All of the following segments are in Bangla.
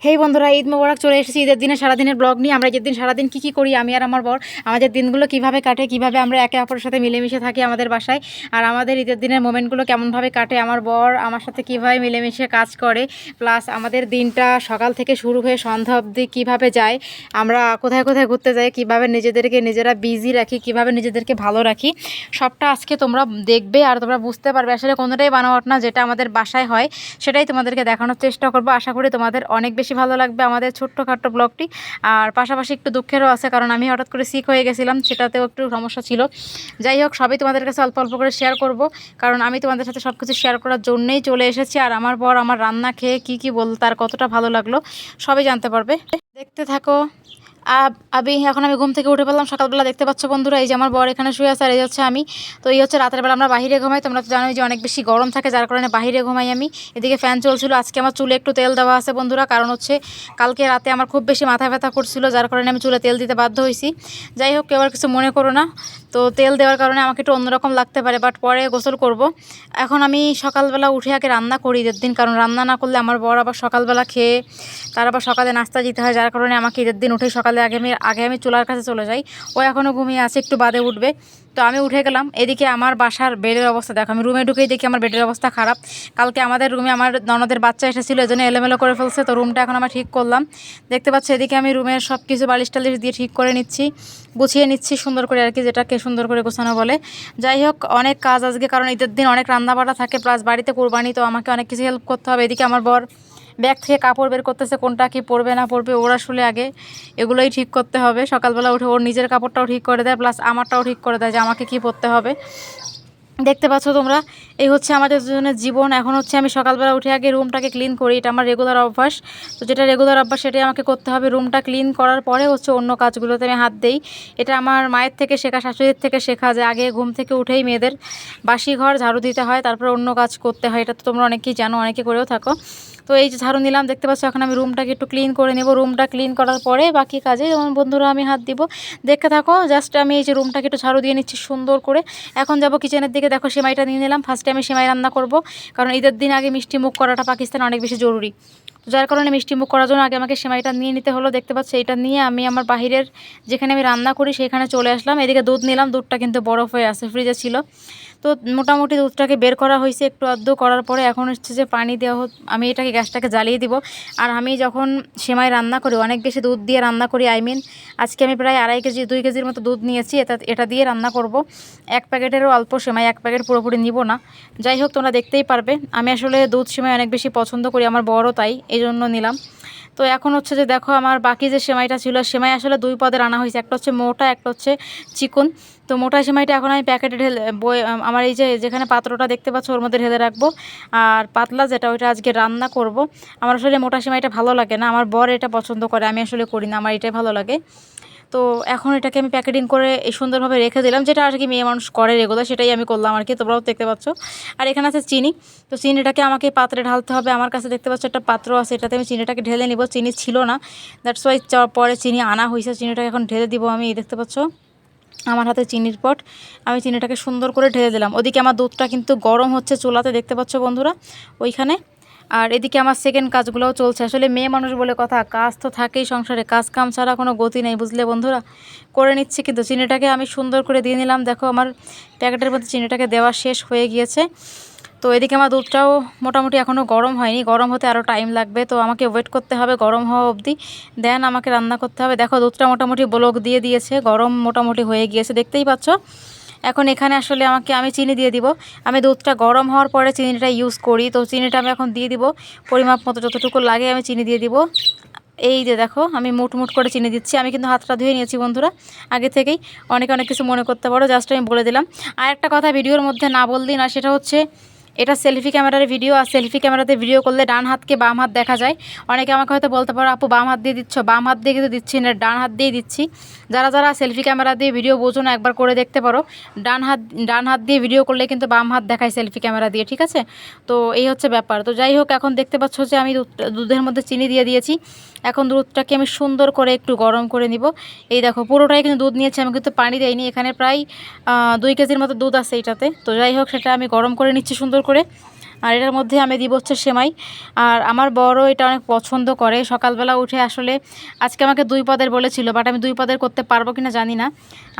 হেই বন্ধুরা, ঈদ মোবারক। চলে এসেছি ঈদের দিনে সারাদিনের ব্লগ নিয়ে। আমরা ঈদের দিন সারাদিন কী কী করি আমি আর আমার বর, আমাদের দিনগুলো কিভাবে কাটে, কিভাবে আমরা একে অপরের সাথে মিলেমিশে থাকি আমাদের বাসায়, আর আমাদের ঈদের দিনের মোমেন্টগুলো কেমনভাবে কাটে, আমার বর আমার সাথে কীভাবে মিলেমিশে কাজ করে, প্লাস আমাদের দিনটা সকাল থেকে শুরু হয়ে সন্ধ্যা অবধি কীভাবে যায়, আমরা কোথায় কোথায় ঘুরতে যাই, কীভাবে নিজেদেরকে নিজেরা বিজি রাখি, কীভাবে নিজেদেরকে ভালো রাখি, সবটা আজকে তোমরা দেখবে আর তোমরা বুঝতে পারবে। আসলে কোনোটাই বানাওয়াট না, যেটা আমাদের বাসায় হয় সেটাই তোমাদেরকে দেখানোর চেষ্টা করবো। আশা করি তোমাদের অনেক বেশি ভালো লাগবে আমাদের ছোট্টখাট্টো ব্লগটি। আর পাশাপাশি একটু দুঃখেরও আছে, কারণ আমি হঠাৎ করে সিক হয়ে গেছিলাম, সেটাতেও একটু সমস্যা ছিল। যাই হোক, সবই তোমাদের কাছে অল্প অল্প করে শেয়ার করব, কারণ আমি তোমাদের সাথে সব কিছু শেয়ার করার জন্যই চলে এসেছি। আর আমার বর আমার রান্না খেয়ে কী বল, তার কতটা ভালো লাগলো সবই জানতে পারবে, দেখতে থাকো। এখন আমি ঘুম থেকে উঠে পেলাম সকালবেলা। দেখতে পাচ্ছ বন্ধুরা, এই যে আমার বর এখানে শুয়ে আছে, আর এই হচ্ছে আমি। তো এই হচ্ছে রাতের বেলা আমরা বাইরে ঘুমাই। তোমরা তো জানোই যে অনেক বেশি গরম থাকে, যার কারণে বাইরে ঘুমাই আমি। এদিকে ফ্যান চলছিল। আজকে আমার চুলে একটু তেল দেওয়া আছে বন্ধুরা, কারণ হচ্ছে কালকে রাতে আমার খুব বেশি মাথা ব্যথা করছিল, যার কারণে আমি চুলে তেল দিতে বাধ্য হয়েছি। যাই হোক, কেউ আর কিছু মনে করো না। তো তেল দেওয়ার কারণে আমাকে একটু অন্যরকম লাগতে পারে, বাট পরে গোসল করব। এখন আমি সকালবেলা উঠে আগে রান্না করি ঈদের দিন, কারণ রান্না না করলে আমার বর আবার সকালবেলা খেয়ে তার আবার সকালে নাস্তা দিতে হয়, যার কারণে আমাকে ঈদের দিন উঠে সকালে আগে আমি চুলার কাছে চলে যাই। ও এখনও ঘুমিয়ে আছে, একটু বাদে উঠবে। তো আমি উঠে গেলাম। এদিকে আমার বাসার বেডের অবস্থা দেখো, আমি রুমে ঢুকেই দেখি আমার বেডের অবস্থা খারাপ। কালকে আমাদের রুমে আমার ননদের বাচ্চা এসেছিলো, এজন্য এলোমেলো করে ফেলছে। তো রুমটা এখন আমরা ঠিক করলাম। দেখতে পাচ্ছি এদিকে আমি রুমের সব কিছু বালিশ টালিশ দিয়ে ঠিক করে নিচ্ছি, গুছিয়ে নিচ্ছি সুন্দর করে আর কি, যেটাকে সুন্দর করে গোছানো বলে। যাই হোক, অনেক কাজ আজকে, কারণ ঈদের দিন অনেক রান্নাবাড়া থাকে, প্লাস বাড়িতে কোরবানি, তো আমাকে অনেক কিছু হেল্প করতে হবে। এদিকে আমার বর ব্যাগ থেকে কাপড় বের করতেছে, কোনটা কি পরবে না পরবে, ওর আসলে আগে এগুলোই ঠিক করতে হবে। সকালবেলা উঠে ওর নিজের কাপড়টাও ঠিক করে দেয়, প্লাস আমারটাও ঠিক করে দেয় যে আমাকে কি পরতে হবে। দেখতে পাচ্ছ তোমরা, এই হচ্ছে আমাদের দুজনের জীবন। এখন হচ্ছে আমি সকালবেলা উঠে আগে রুমটাকে ক্লিন করি, এটা আমার রেগুলার অভ্যাস। তো যেটা রেগুলার অভ্যাস সেটাই আমাকে করতে হবে। রুমটা ক্লিন করার পরে হচ্ছে অন্য কাজগুলোতে আমি হাত দেই। এটা আমার মায়ের থেকে শেখা, শাশুড়ির থেকে শেখা, যে আগে ঘুম থেকে উঠেই মেয়েদের বাসি ঘর ঝাড়ু দিতে হয়, তারপর অন্য কাজ করতে হয়। এটা তো তোমরা অনেকেই জানো, অনেকে করেও থাকো। তো এই যে ঝাড়ু নিলাম, দেখতে পাচ্ছ। এখন আমি রুমটাকে একটু ক্লিন করে নেব। রুমটা ক্লিন করার পরে বাকি কাজে আমার বন্ধুরা আমি হাত দিব। দেখতে থাকো। জাস্ট আমি এই যে রুমটাকে একটু ঝাড়ু দিয়ে নিচ্ছি সুন্দর করে। এখন যাব কিচেনের দিকে। দেখো, সেমাইটা নিয়ে নিলাম। ফার্স্টে আমি সেমাই রান্না করব, কারণ ঈদের দিন আগে মিষ্টি মুখ করাটা পাকিস্তানে অনেক বেশি জরুরি। তো যার কারণে মিষ্টি মুখ করার জন্য আগে আমাকে সেমাইটা নিয়ে নিতে হলো। দেখতে পাচ্ছি, এটা নিয়ে আমি আমার বাহিরের যেখানে আমি রান্না করি সেখানে চলে আসলাম। এদিকে দুধ নিলাম, দুধটা কিন্তু বরফ হয়ে আছে, ফ্রিজে ছিল। তো মোটামুটি দুধটাকে বের করা হয়েছে একটু আধটু করার পরে, এখন হচ্ছে যে পানি দেওয়া আমি এটাকে গ্যাসটাকে জ্বালিয়ে দিব। আর আমি যখন সেমাই রান্না করি অনেক বেশি দুধ দিয়ে রান্না করি, আজকে আমি প্রায় 2.5 কেজি 2 কেজির মতো দুধ নিয়েছি। এটা দিয়ে রান্না করব। 1 প্যাকেটেরও অল্প সেমাই, 1 প্যাকেট পুরোপুরি নিব না। যাই হোক, তোমরা দেখতেই পারবে। আমি আসলে দুধ সেমাই অনেক বেশি পছন্দ করি, আমার বড়ও তাই, এই জন্য নিলাম। তো এখন হচ্ছে যে দেখো, আমার বাকি যে সেমাইটা ছিল, সেমাই আসলে 2 পদের আনা হয়েছে, একটা হচ্ছে মোটা, একটা হচ্ছে চিকন। তো মোটা সেমাইটা এখন আমি প্যাকেটে ঢেলে আমার এই যে যেখানে পাত্রটা দেখতে পাচ্ছ ওর মধ্যে ঢেলে রাখবো। আর পাতলা যেটা, ওইটা আজকে রান্না করব। আমার আসলে মোটা সেমাইটা ভালো লাগে না, আমার বর এটা পছন্দ করে, আমি আসলে করি না, আমার এটাই ভালো লাগে। তো এখন এটাকে আমি প্যাকেটিং করে এই সুন্দরভাবে রেখে দিলাম, যেটা আর কি মেয়ে মানুষ করে রেগুলার, সেটাই আমি করলাম আর কি, তোমরাও দেখতে পাচ্ছ। আর এখানে আছে চিনি। তো চিনিটাকে আমাকে পাত্রে ঢালতে হবে। আমার কাছে দেখতে পাচ্ছ একটা পাত্র আছে, এটাতে আমি চিনিটাকে ঢেলে নিব। চিনি ছিল না, দ্যাটস ওয়াই পরে চিনি আনা হয়েছে। চিনিটাকে এখন ঢেলে দিব আমি। দেখতে পাচ্ছ আমার হাতে চিনির পট, আমি চিনিটাকে সুন্দর করে ঢেলে দিলাম। ওদিকে আমার দুধটা কিন্তু গরম হচ্ছে চুলাতে, দেখতে পাচ্ছ বন্ধুরা ওইখানে। আর এদিকে আমার সেকেন্ড কাজগুলোও চলছে। আসলে মেয়ে মানুষ বলে কথা, কাজ তো থাকেই সংসারে, কাজ কাম ছাড়া কোনো গতি নেই, বুঝলে বন্ধুরা। করে নিচ্ছি, কিন্তু চিনিটাকে আমি সুন্দর করে দিয়ে নিলাম। দেখো, আমার প্যাকেটের মধ্যে চিনিটাকে দেওয়া শেষ হয়ে গিয়েছে। তো এদিকে আমার দুধটাও মোটামুটি এখনও গরম হয়নি, গরম হতে আরও টাইম লাগবে। তো আমাকে ওয়েট করতে হবে গরম হওয়া অবধি, দেন আমাকে রান্না করতে হবে। দেখো, দুধটা মোটামুটি বলক দিয়ে দিয়েছে, গরম মোটামুটি হয়ে গিয়েছে, দেখতেই পাচ্ছ। এখন এখানে আসলে আমি চিনি দিয়ে দিব। আমি দুধটা গরম হওয়ার পরে চিনিটা ইউজ করি, তো চিনিটা আমি এখন দিয়ে দিব পরিমাপ মতো, যতটুকু লাগে আমি চিনি দিয়ে দিব। এই যে দেখো, আমি মুট করে চিনি দিচ্ছি। আমি কিন্তু হাতটা ধুয়ে নিয়েছি বন্ধুরা আগে থেকেই, অনেকে অনেক কিছু মনে করতে পারো, জাস্ট আমি বলে দিলাম। আর একটা কথা ভিডিওর মধ্যে না বললেই না, সেটা হচ্ছে এটা সেলফি ক্যামেরার ভিডিও। আর সেলফি ক্যামেরাতে ভিডিও করলে ডান হাতকে বাম হাত দেখা যায়। অনেকে আমাকে হয়তো বলতে পারো, আপু বাম হাত দিয়ে দিচ্ছ। বাম হাত দিয়ে কিন্তু দিচ্ছি না, ডান হাত দিয়েই দিচ্ছি। যারা সেলফি ক্যামেরা দিয়ে ভিডিও বোঝো না, একবার করে দেখতে পারো। ডান হাত দিয়ে ভিডিও করলে কিন্তু বাম হাত দেখায় সেলফি ক্যামেরা দিয়ে, ঠিক আছে। তো এই হচ্ছে ব্যাপার। তো যাই হোক, এখন দেখতে পাচ্ছ যে আমি দুধের মধ্যে চিনি দিয়ে দিয়েছি। এখন দুধটাকে আমি সুন্দর করে একটু গরম করে নিব। এই দেখো, পুরোটাই কিন্তু দুধ নিয়েছি, আমি কিন্তু পানি দেইনি। এখানে প্রায় 2 কেজির মতো দুধ আছে এইটাতে। তো যাই হোক, সেটা আমি গরম করে নিচ্ছি সুন্দর করে। আর এটার মধ্যে আমি দিব হচ্ছে সেমাই। আর আমার বড়ও এটা অনেক পছন্দ করে। সকালবেলা উঠে আসলে আজকে আমাকে 2 পদের বলেছিল, বাট আমি 2 পদের করতে পারবো কিনা জানি না।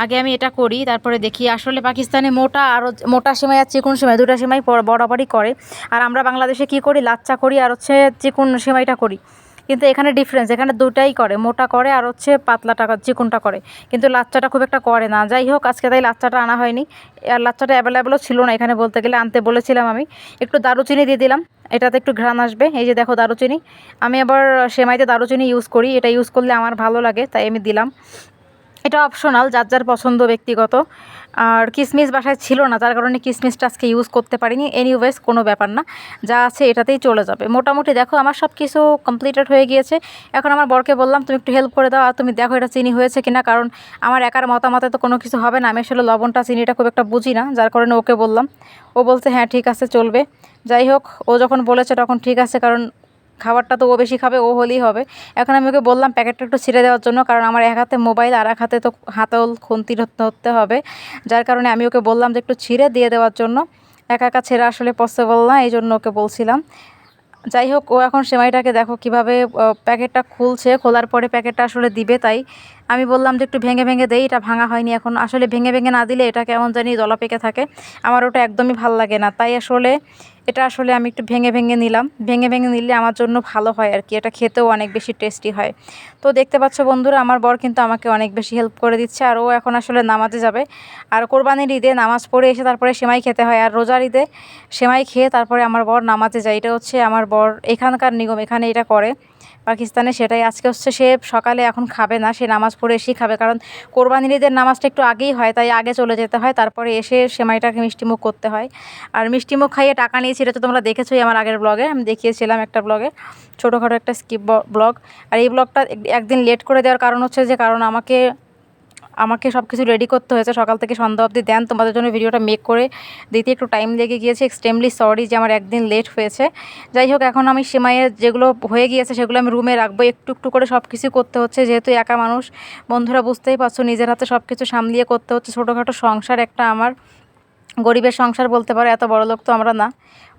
আগে আমি এটা করি, তারপরে দেখি। আসলে পাকিস্তানে মোটা আর মোটা সেমাই আর চিকন সেমাই, 2টা সেমাই বরাবরই করে। আর আমরা বাংলাদেশে কি করি, লাচ্চা করি আর হচ্ছে চিকন সেমাইটা করি। কিন্তু এখানে ডিফারেন্স, এখানে দুটাই করে, মোটা করে আর হচ্ছে পাতলাটা চিকনটা করে, কিন্তু লাচ্চাটা খুব একটা করে না। যাই হোক, আজকে তাই লাচ্চাটা আনা হয়নি। আর লাচ্চাটা অ্যাভেলেবেলও ছিল না এখানে, বলতে গেলে আনতে বলেছিলাম আমি। একটু দারুচিনি দিয়ে দিলাম, এটাতে একটু ঘ্রাণ আসবে। এই যে দেখো দারুচিনি, আমি আবার সেমাইতে দারুচিনি ইউজ করি, এটা ইউজ করলে আমার ভালো লাগে তাই আমি দিলাম। এটা অপশনাল, যার যার পছন্দ ব্যক্তিগত। আর কিশমিশ বাসায় ছিল না, তার কারণে কিশমিশটা আজকে ইউজ করতে পারিনি। এনিওয়েজ কোনো ব্যাপার না, যা আছে এটাতেই চলে যাবে। মোটামুটি দেখো আমার সব কিছু কমপ্লিটেড হয়ে গিয়েছে। এখন আমার বরকে বললাম তুমি একটু হেল্প করে দাও, আর তুমি দেখো এটা চিনি হয়েছে কিনা, কারণ আমার একার মতামতে তো কোনো কিছু হবে না। আমি আসলে লবণটা চিনিটা খুব একটা বুঝি না, যার কারণে ওকে বললাম। ও বলছে হ্যাঁ ঠিক আছে চলবে। যাই হোক, ও যখন বলেছে তখন ঠিক আছে, কারণ খাবারটা তো ও বেশি খাবে, ও হলেই হবে। এখন আমি ওকে বললাম প্যাকেটটা একটু ছিঁড়ে দেওয়ার জন্য, কারণ আমার এক হাতে মোবাইল আর এক হাতে তো হাতল খুন্তি ধরতে হবে। যার কারণে আমি ওকে বললাম যে একটু ছিঁড়ে দিয়ে দেওয়ার জন্য। একা একা ছেঁড়া আসলে পসিবল না, এই জন্য ওকে বলছিলাম। যাই হোক, ও এখন সেমাইটাকে দেখো কিভাবে প্যাকেটটা খুলছে, খোলার পরে প্যাকেটটা আসলে দিবে। তাই আমি বললাম যে একটু ভেঙে ভেঙে দেই, এটা ভাঙা হয়নি এখন। আসলে ভেঙে ভেঙে না দিলে এটা কেমন জানি দলা পেকে থাকে, আমার ওটা একদমই ভাল লাগে না। তাই আসলে এটা আসলে আমি একটু ভেঙে ভেঙে নিলাম। ভেঙে ভেঙে নিলে আমার জন্য ভালো হয় আর কি, এটা খেতেও অনেক বেশি টেস্টি হয়। তো দেখতে পাচ্ছ বন্ধুরা, আমার বর কিন্তু আমাকে অনেক বেশি হেল্প করে দিচ্ছে। আর ও এখন আসলে নামাজে যাবে। আর কোরবানির ঈদে নামাজ পড়ে এসে তারপরে সেমাই খেতে হয়, আর রোজার ঈদে সেমাই খেয়ে তারপরে আমার বর নামাজে যায়। এটা হচ্ছে আমার বর এখানকার নিয়ম, এখানে এটা করে পাকিস্তানে। সেটাই আজকে হচ্ছে, সে সকালে এখন খাবে না, সে নামাজ পড়ে এসেই খাবে, কারণ কোরবানির ঈদের নামাজটা একটু আগেই হয়, তাই আগে চলে যেতে হয়, তারপরে এসে সেমাইটাকে মিষ্টিমুখ করতে হয়। আর মিষ্টিমুখ খাইয়ে টাকা নিয়েছি, এটা তো তোমরা দেখেছোই আমার আগের ব্লগে, আমি দেখিয়েছিলাম একটা ব্লগে, ছোটোখাটো একটা স্কিপ ব্লগ। আর এই ব্লগটা একদিন লেট করে দেওয়ার কারণ হচ্ছে যে, কারণ আমাকে সব কিছু রেডি করতে হয়েছে সকাল থেকে সন্ধ্যা অবধি। দেন তোমাদের জন্য ভিডিওটা মেক করে দিতে একটু টাইম লেগে গিয়েছে। এক্সট্রিমলি সরি যে আমার একদিন লেট হয়েছে। যাই হোক, এখন আমি সেমাইয়ের যেগুলো হয়ে গিয়েছে সেগুলো আমি রুমে রাখবো। একটু একটু করে সব কিছু করতে হচ্ছে, যেহেতু একা মানুষ। বন্ধুরা বুঝতেই পারছো, নিজের হাতে সব কিছু সামলিয়ে করতে হচ্ছে। ছোটোখাটো সংসার একটা আমার, গরিবের সংসার বলতে পারো, এত বড় লোক তো আমরা না,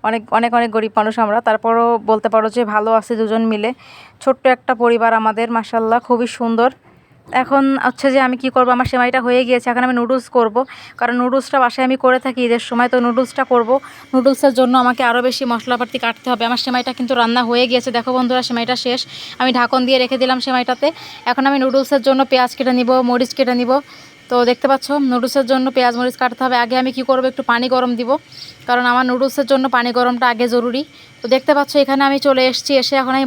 অনেক অনেক অনেক গরিব মানুষ আমরা। তারপরও বলতে পারো যে ভালো আছে দুজন মিলে। ছোট্ট একটা পরিবার আমাদের, মাশাল্লাহ খুবই সুন্দর। এখন হচ্ছে যে আমি কি করব, আমার সেমাইটা হয়ে গিয়েছে, এখন আমি নুডলস করব, কারণ নুডলসটা বাসায় আমি করে থাকি ঈদের সময়। তো নুডলসটা করব, নুডলসের জন্য আমাকে আরও বেশি মশলাপাতি কাটতে হবে। আমার সেমাইটা কিন্তু রান্না হয়ে গিয়েছে, দেখো বন্ধুরা সেমাইটা শেষ। আমি ঢাকন দিয়ে রেখে দিলাম সেমাইটাতে। এখন আমি নুডলসের জন্য পেঁয়াজ কেটে নিব, মরিচ কেটে নিব। তো দেখতে পাচ্ছ, নুডলসের জন্য পেঁয়াজ মরিচ কাটতে হবে। আগে আমি কি করব, একটু পানি গরম দিব, কারণ আমার নুডলসের জন্য পানি গরমটা আগে জরুরি। তো দেখতে পাচ্ছ এখানে আমি চলে এসেছি। এসে এখন আমি